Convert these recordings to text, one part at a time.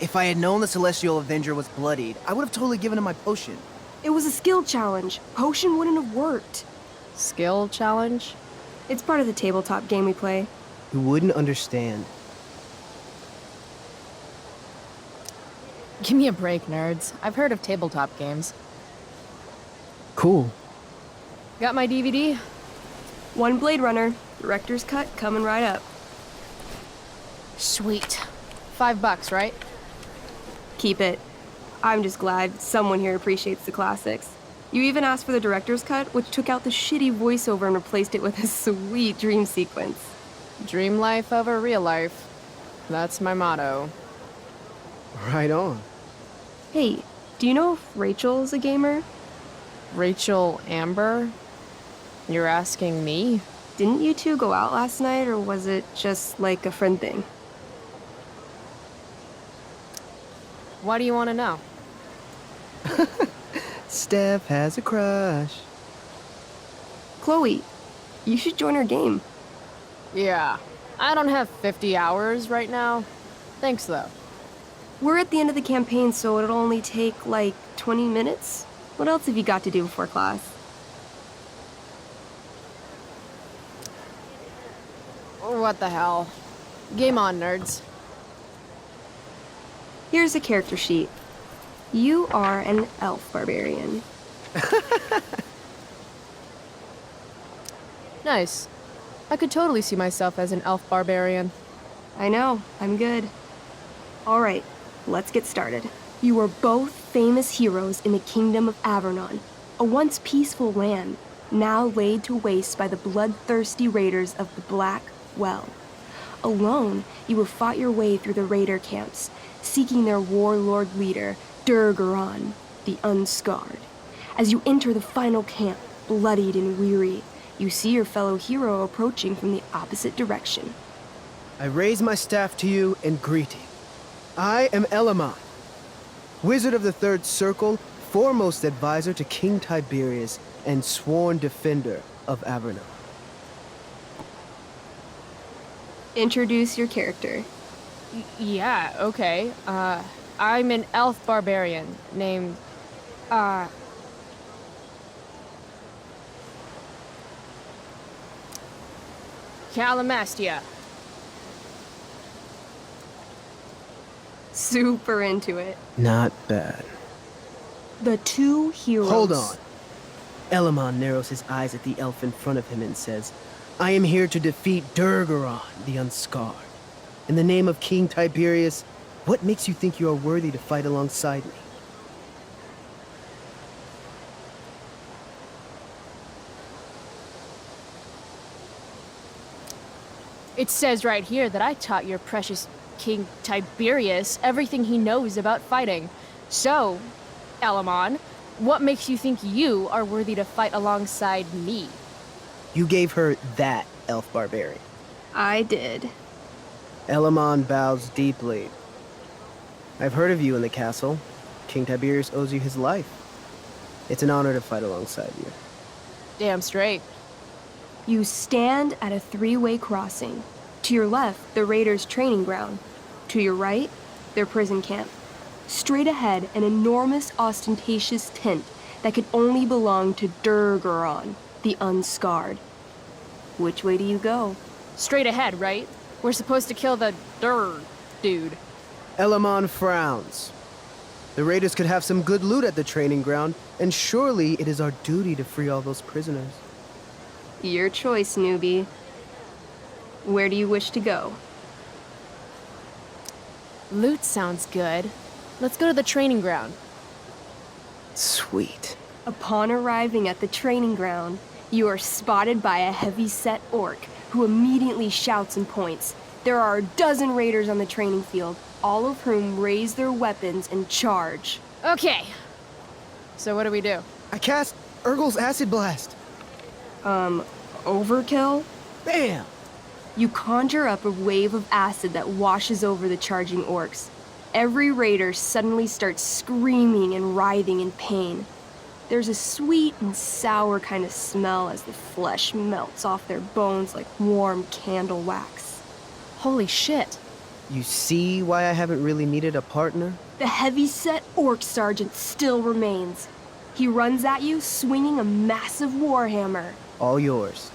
If I had known the Celestial Avenger was bloodied, I would have totally given him my potion. It was a skill challenge. Potion wouldn't have worked. Skill challenge? It's part of the tabletop game we play. You wouldn't understand. Give me a break, nerds. I've heard of tabletop games. Cool. Got my DVD? One Blade Runner, director's cut coming right up. Sweet. $5, right? Keep it. I'm just glad someone here appreciates the classics. You even asked for the director's cut, which took out the shitty voiceover and replaced it with a sweet dream sequence. Dream life over real life. That's my motto. Right on. Hey, do you know if Rachel's a gamer? Rachel Amber? You're asking me? Didn't you two go out last night, or was it just like a friend thing? Why do you want to know? Steph has a crush. Chloe, you should join our game. Yeah. I don't have 50 hours right now. Thanks, though. We're at the end of the campaign, so it'll only take, like, 20 minutes? What else have you got to do before class? What the hell? Game on, nerds. Here's a character sheet. You are an elf barbarian. Nice. I could totally see myself as an elf barbarian. I know, I'm good. Alright, let's get started. You are both famous heroes in the Kingdom of Avernon, a once peaceful land, now laid to waste by the bloodthirsty raiders of the Black Well. Alone, you have fought your way through the raider camps, seeking their warlord leader, Durgaron, the Unscarred. As you enter the final camp, bloodied and weary, you see your fellow hero approaching from the opposite direction. I raise my staff to you in greeting. I am Elamon, Wizard of the Third Circle, foremost advisor to King Tiberius, and sworn defender of Avernon. Introduce your character. Yeah, okay. I'm an elf barbarian named, Calamastia. Super into it. Not bad. The two heroes. Hold on. Elamon narrows his eyes at the elf in front of him and says, I am here to defeat Durgaron, the Unscarred. In the name of King Tiberius, what makes you think you are worthy to fight alongside me? It says right here that I taught your precious King Tiberius everything he knows about fighting. So, Elamon, what makes you think you are worthy to fight alongside me? You gave her that, elf barbarian. I did. Elamon bows deeply. I've heard of you in the castle. King Tiberius owes you his life. It's an honor to fight alongside you. Damn straight. You stand at a three-way crossing. To your left, the raiders' training ground. To your right, their prison camp. Straight ahead, an enormous, ostentatious tent that could only belong to Durgaron, the Unscarred. Which way do you go? Straight ahead, right? We're supposed to kill the dude. Elamon frowns. The raiders could have some good loot at the training ground, and surely it is our duty to free all those prisoners. Your choice, newbie. Where do you wish to go? Loot sounds good. Let's go to the training ground. Sweet. Upon arriving at the training ground, you are spotted by a heavy-set orc who immediately shouts and points. There are a dozen raiders on the training field, all of whom raise their weapons and charge. Okay. So what do we do? I cast Urgel's Acid Blast. Overkill? Bam! You conjure up a wave of acid that washes over the charging orcs. Every raider suddenly starts screaming and writhing in pain. There's a sweet and sour kind of smell as the flesh melts off their bones like warm candle wax. Holy shit. You see why I haven't really needed a partner? The heavy-set orc sergeant still remains. He runs at you swinging a massive warhammer. All yours.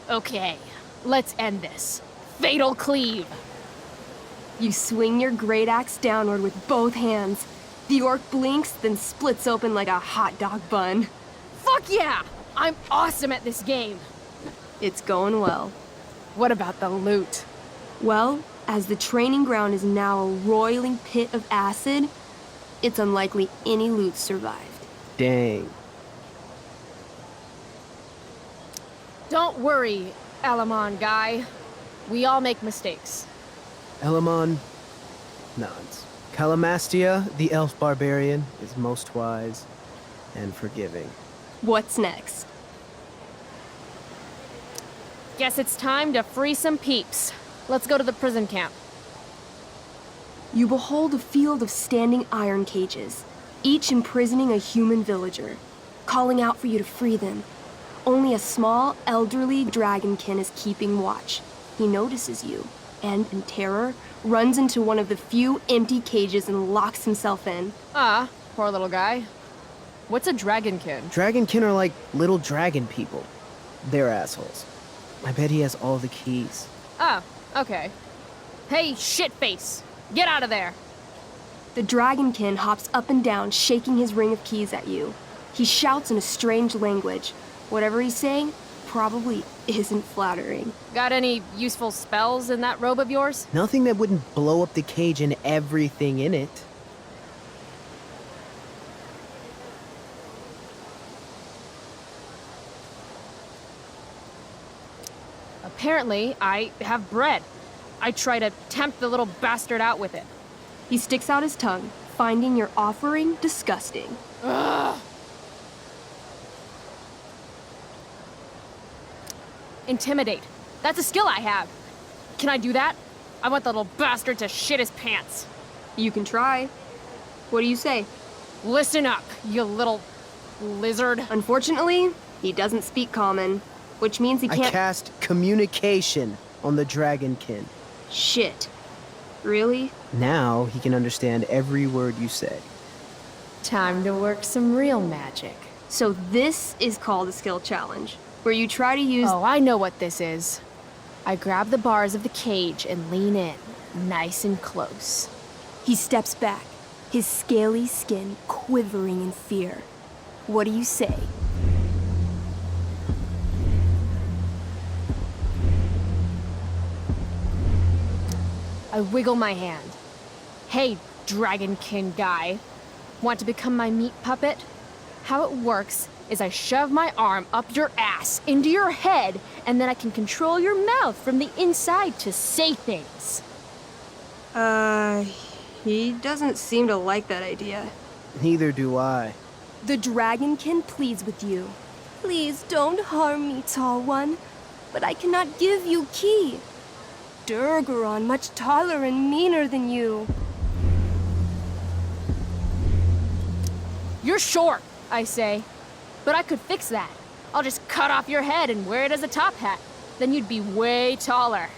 Okay, let's end this. Fatal cleave. You swing your great axe downward with both hands. The orc blinks, then splits open like a hot dog bun. Fuck yeah! I'm awesome at this game. It's going well. What about the loot? Well, as the training ground is now a roiling pit of acid, it's unlikely any loot survived. Dang. Don't worry, Elamon guy. We all make mistakes. Elamon nods. Calamastia, the elf barbarian, is most wise and forgiving. What's next? Guess it's time to free some peeps. Let's go to the prison camp. You behold a field of standing iron cages, each imprisoning a human villager, calling out for you to free them. Only a small, elderly dragonkin is keeping watch. He notices you, and, in terror, runs into one of the few empty cages and locks himself in. Ah, poor little guy. What's a dragonkin? Dragonkin are like little dragon people. They're assholes. I bet he has all the keys. Oh, okay. Hey, shitface! Get out of there! The dragonkin hops up and down, shaking his ring of keys at you. He shouts in a strange language. Whatever he's saying probably isn't flattering. Got any useful spells in that robe of yours? Nothing that wouldn't blow up the cage and everything in it. Apparently, I have bread. I try to tempt the little bastard out with it. He sticks out his tongue, finding your offering disgusting. Ugh. Intimidate. That's a skill I have. Can I do that? I want the little bastard to shit his pants. You can try. What do you say? Listen up, you little lizard. Unfortunately, he doesn't speak common, which means he I can't. cast communication on the dragonkin. Shit. Really? Now he can understand every word you say. Time to work some real magic. So this is called a skill challenge, where you try to use. Oh, I know what this is. I grab the bars of the cage and lean in, nice and close. He steps back, his scaly skin quivering in fear. What do you say? I wiggle my hand. Hey, dragonkin guy. Want to become my meat puppet? How it works is I shove my arm up your ass into your head, and then I can control your mouth from the inside to say things. He doesn't seem to like that idea. Neither do I. The dragonkin pleads with you. Please don't harm me, tall one, but I cannot give you key. Durgaron much taller and meaner than you. You're short, I say. But I could fix that. I'll just cut off your head and wear it as a top hat. Then you'd be way taller.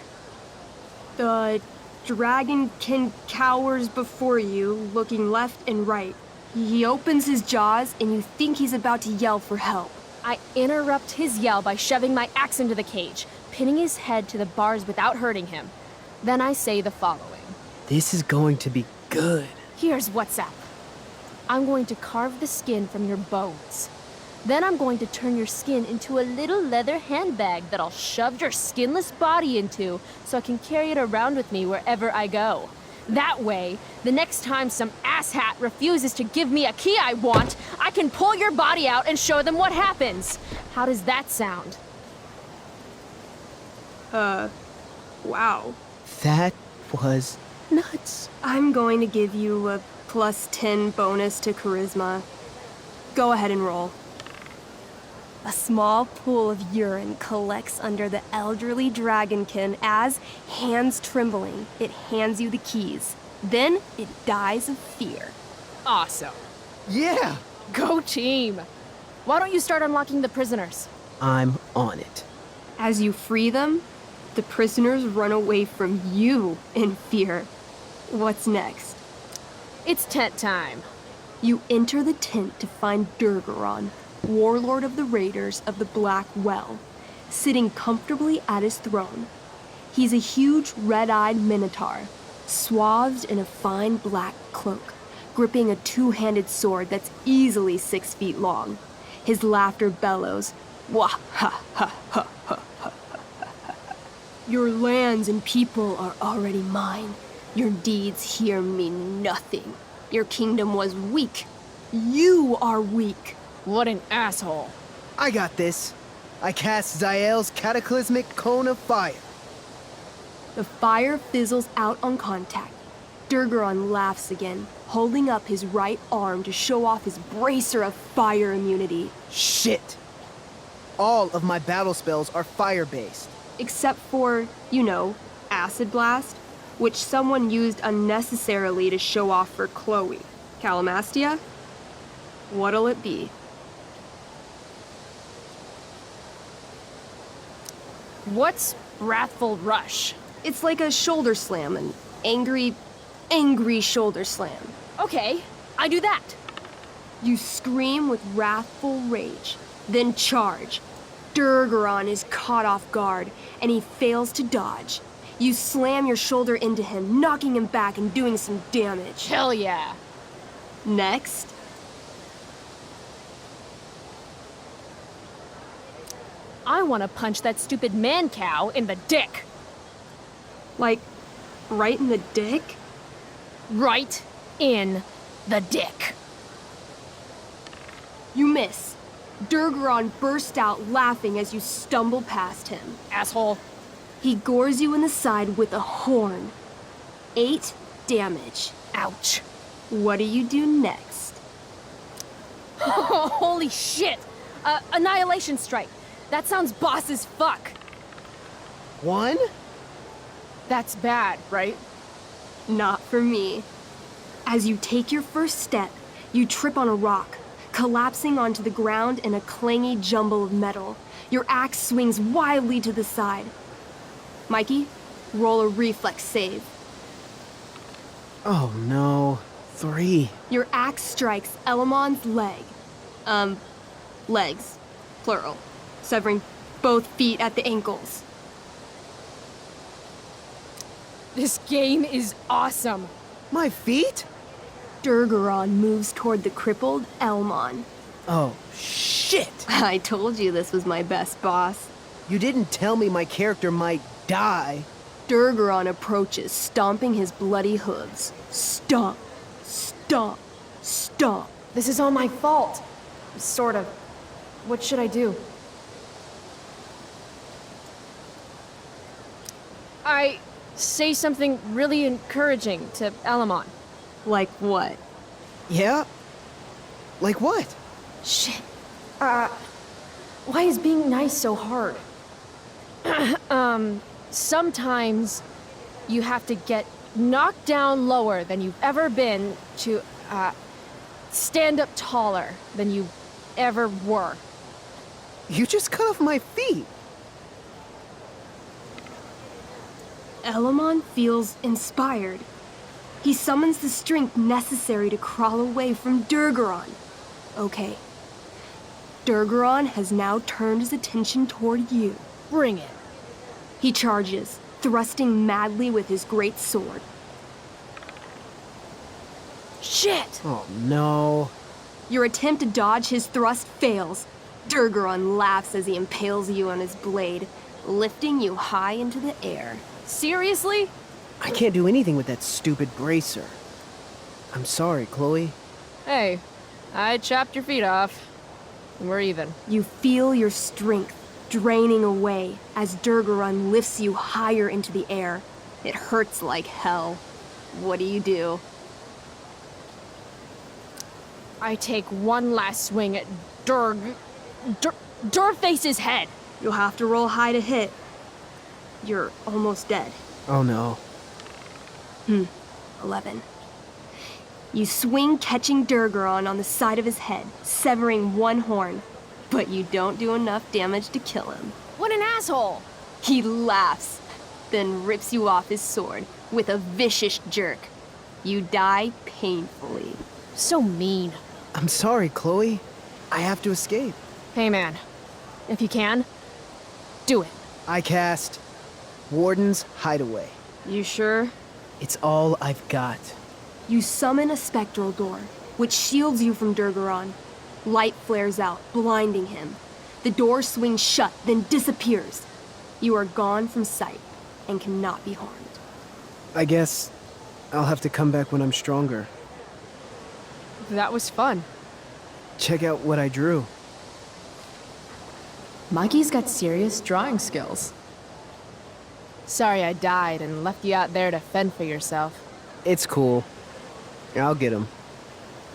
The dragonkin cowers before you, looking left and right. He opens his jaws, and you think he's about to yell for help. I interrupt his yell by shoving my axe into the cage, pinning his head to the bars without hurting him. Then I say the following. This is going to be good. Here's what's up. I'm going to carve the skin from your bones. Then I'm going to turn your skin into a little leather handbag that I'll shove your skinless body into so I can carry it around with me wherever I go. That way, the next time some asshat refuses to give me a key I want, I can pull your body out and show them what happens. How does that sound? Wow. That was nuts. I'm going to give you a +10 bonus to charisma. Go ahead and roll. A small pool of urine collects under the elderly dragonkin as, hands trembling, it hands you the keys. Then it dies of fear. Awesome. Yeah! Go team! Why don't you start unlocking the prisoners? I'm on it. As you free them, the prisoners run away from you in fear. What's next? It's tent time. You enter the tent to find Durgaron, warlord of the Raiders of the Black Well, sitting comfortably at his throne. He's a huge red-eyed minotaur, swathed in a fine black cloak, gripping a two-handed sword that's easily 6 feet long. His laughter bellows, "Wah ha ha ha ha ha ha. Your lands and people are already mine. Your deeds here mean nothing. Your kingdom was weak. You are weak." What an asshole. I got this. I cast Zael's cataclysmic cone of fire. The fire fizzles out on contact. Durgaron laughs again, holding up his right arm to show off his bracer of fire immunity. Shit! All of my battle spells are fire-based. Except for, Acid Blast, which someone used unnecessarily to show off for Chloe. Calamastia? What'll it be? What's Wrathful Rush? It's like a shoulder slam, an angry shoulder slam. Okay, I do that. You scream with wrathful rage, then charge. Durgaron is caught off guard, and he fails to dodge. You slam your shoulder into him, knocking him back and doing some damage. Hell yeah. Next, I want to punch that stupid man cow in the dick. like, right in the dick? Right in the dick. You miss. Durgaron bursts out laughing as you stumble past him. Asshole. He gores you in the side with a horn. 8 damage. Ouch. What do you do next? Holy shit. Annihilation Strike. That sounds boss as fuck. 1? That's bad, right? Not for me. As you take your first step, you trip on a rock, collapsing onto the ground in a clangy jumble of metal. Your axe swings wildly to the side. Mikey, roll a reflex save. Oh no. 3. Your axe strikes Elamon's leg. Legs. Plural. Severing both feet at the ankles. This game is awesome. My feet? Durgaron moves toward the crippled Elmon. Oh, shit! I told you this was my best boss. You didn't tell me my character might die. Durgaron approaches, stomping his bloody hooves. Stomp, stomp, stomp. This is all my fault. Sort of. What should I do? I say something really encouraging to Elamon. Like what? Yeah? Like what? Shit. Why is being nice so hard? Sometimes you have to get knocked down lower than you've ever been to, stand up taller than you ever were. You just cut off my feet. Elamon feels inspired. He summons the strength necessary to crawl away from Durgaron. Okay. Durgaron has now turned his attention toward you. Bring it. He charges, thrusting madly with his great sword. Shit! Oh no. Your attempt to dodge his thrust fails. Durgaron laughs as he impales you on his blade, lifting you high into the air. Seriously? I can't do anything with that stupid bracer. I'm sorry, Chloe. Hey, I chopped your feet off. We're even. You feel your strength draining away as Durgaron lifts you higher into the air. It hurts like hell. What do? I take one last swing at Durface's head. You'll have to roll high to hit. You're almost dead. Oh no. 11. You swing, catching Durgaron on the side of his head, severing one horn. but you don't do enough damage to kill him. What an asshole! He laughs, then rips you off his sword with a vicious jerk. You die painfully. So mean. I'm sorry, Chloe. I have to escape. Hey man, if you can, do it. I cast Warden's Hideaway. You sure? It's all I've got. You summon a spectral door, which shields you from Durgaron. Light flares out, blinding him. The door swings shut, then disappears. You are gone from sight and cannot be harmed. I guess I'll have to come back when I'm stronger. That was fun. Check out what I drew. Mikey's got serious drawing skills. Sorry I died and left you out there to fend for yourself. It's cool. I'll get him.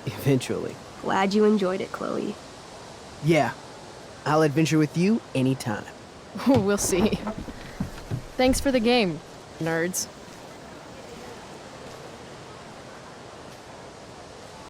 Eventually. Glad you enjoyed it, Chloe. Yeah. I'll adventure with you anytime. We'll see. Thanks for the game, nerds.